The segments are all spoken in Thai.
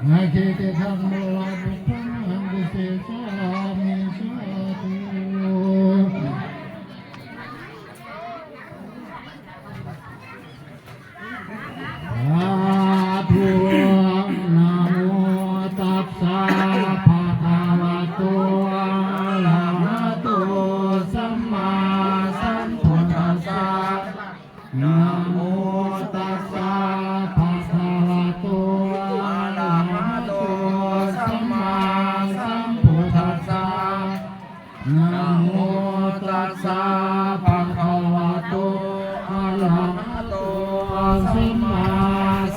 นาคิติธรรมโมลาภุพังอังกุเสสามิสาธุ สาธุนะโมตัสสะภะคะวะโตอะระหะโตสัมมาสัมพุทธัสสะนะโมตัสสะภะคะวะโตอะระหะโตสัมมาสัมพุทธัสสะนะโมตัสสะภะคะวะโตอะระหะโตสัมมา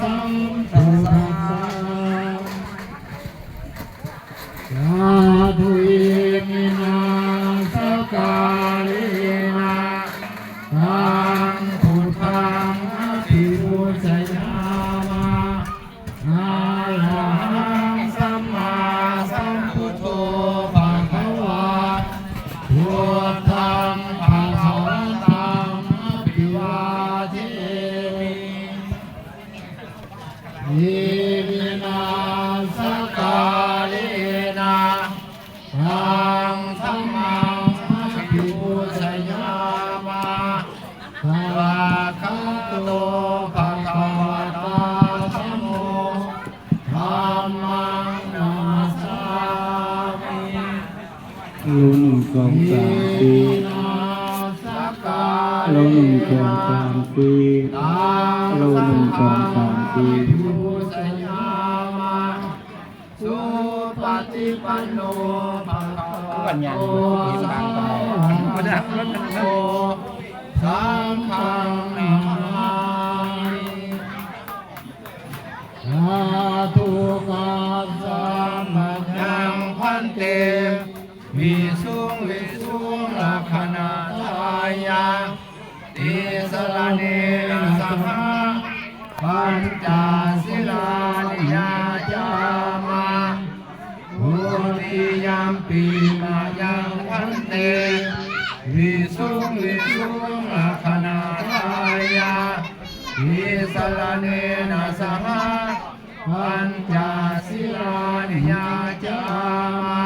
สัมพุทธัสสะสาธุอิมินาสการินาสังพุทธังอภิปูชยามะอะระหังสัมมาสัมพุทโธภะคะวะพุทธังภะคะวันตังอภิวาเทมิอิมินาสการินาสังสัมมาสัมพุทธยามะภะคะโตภะคะวะตาธัมโมธัมมังนัมมัสสามิ รู้หนึ่งสองสามสี่รู้หนึ่งสองสามสี่รู้หนึ่งสองสามสี่ สุปฏิปันโนภะคะวะโตสาวกโตสังฆังนามามิสาธุกัสสะมะยังพันเตวิสุงวิสุงลักขณาทายาติสรณเนนะสหปัญจศีลานิยาจามาภูติยัมปีมายังพันเตวิสุงวิสุงลักขณาทายาติสรณเนนะสหปัญจศีลานิยาจามา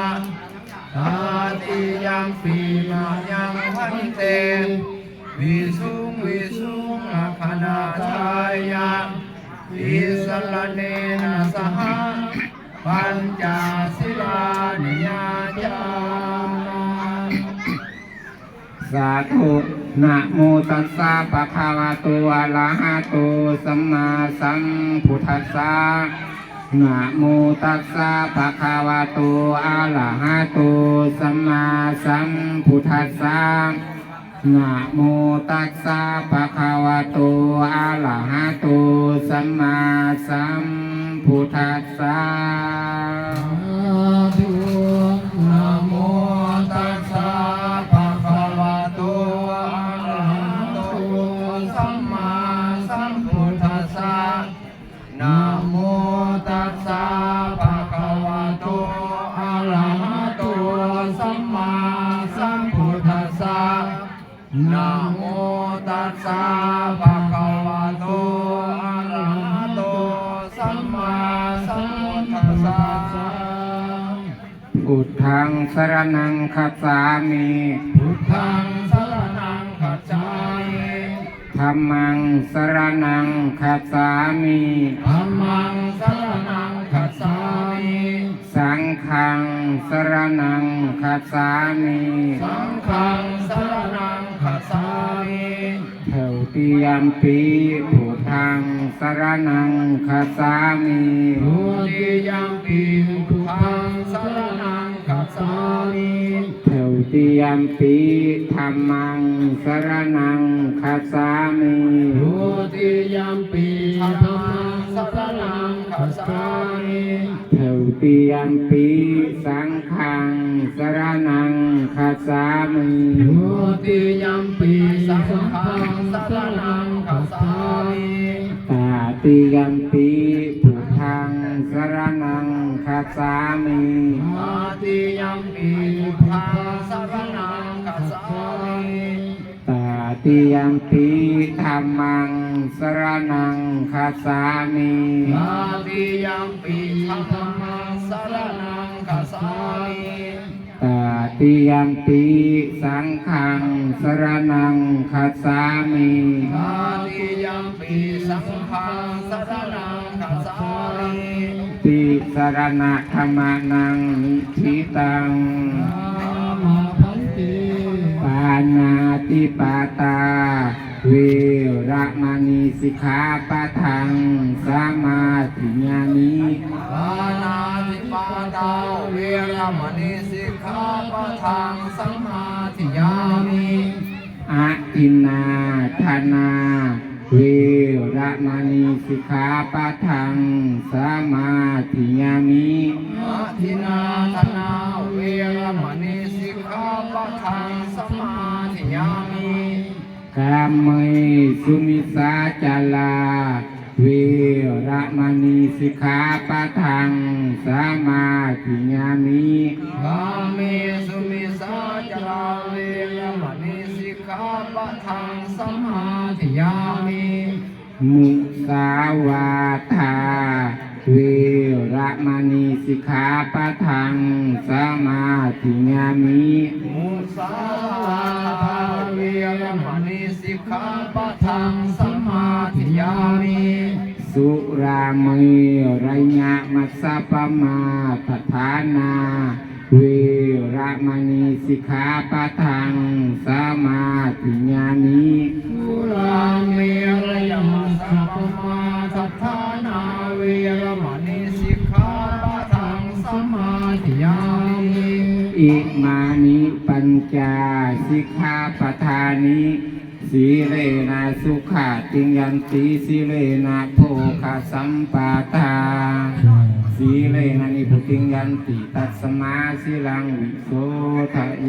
ตาติยัมปีมายังพันเตวิสุงวิสุงลักขณาทายาติสรณเนนะสหปัญจศีลานิยาจามา สาธุนะโมตัสสะภะคะวะโตอะระหะโตสัมมาสัมพุทธัสสะนะโมตัสสะภะคะวะโตอะระหะโตสัมมาสัมพุทธัสสะนะโมตัสสะภะคะวะโตอะระหะโตสัมมาสัมพุทธัสสะ นะโมตัสสะภะคะวะโตอะระหะโตสัมมาสัมพุทธัสสะนะโมตัสสะภะคะวะโตอะระหะโตสัมมาสัมพุทธัสสะนะโมตัสสะภะคะวะโตอะระหะโตสัมมาสัมพุทธัสสะ พุทธังสรณังคัจฉามิ พุทธังสรณังคัจฉามิ ธัมมังสรณังคัจฉามิ ธัมมังสรณังคัจฉามิ สังฆังสรณังคัจฉามิ สังฆังสรณังคัจฉามิ เถวติยัมปิพุทธังสรณังคัจฉามิ ทุติยัมปิพุทธังสรณังคัจฉามิ เถวติยัมปิธัมมังสรณังคัจฉามิ ทุติยัมปิธัมมังสรณังคัจฉามิ เถวติยัมปิสังฆังสรณังคัจฉามิ ทุติยัมปิสังฆังสรณังคัจฉามิ ตาติยัมปิพุทธังสรณังคัจฉามิ อาติยัมปิพุทธังสรณังคัจฉามิ ตาติ ติยัมปิธัมมังสรณังคัสสามิ ตติยัมปิธัมมังสรณังคัสสามิ ตติยัมปิสังฆังสรณังคัสสามิ ตติยัมปิสังฆังสรณังคัสสามิ ติสรณะธรรมานังนิธิตัง มาพันติ ปานาติปาตาเวระมณีสิกขาปะทังสมาธิญามิ ปานาติปาตาเวรมณีสิกขาปะทังสมาธิยามิ อะทินนาทานาเวระมณีสิกขาปะทังสมาธิญามิ อาทินาธนาเวรมณีสิกขาปะทังสมาธิยามิ กามเมสุมิสาจาลาเวระมณีสิกขาปะทังสมาธิญามิ กาเมสุมิสาจาราเวรมณีสิกขาปะทังสมาธิยามิ มุสาวาทาเวระมณีสิกขาปะทังสมาธิญามิ มุสาวาทาเวรมณีสิกขาปะทังสมาธิยามิ สุราเมรยะมัสสะปมาทฐานาเวระมณีสิกขาปะทังสมาธิญามิ สุราเมรยมัสสะปมาทัฏฐานาเวรมณีสิกขาปะทังสมาธิยามิ อิมานิปัญจสิกขาปทานิสีเลนะสุขาติยันติสีเลนะโภคสัมปทาสีเลนะนิพุติยันติตัสมาสิลังวิโสทะเย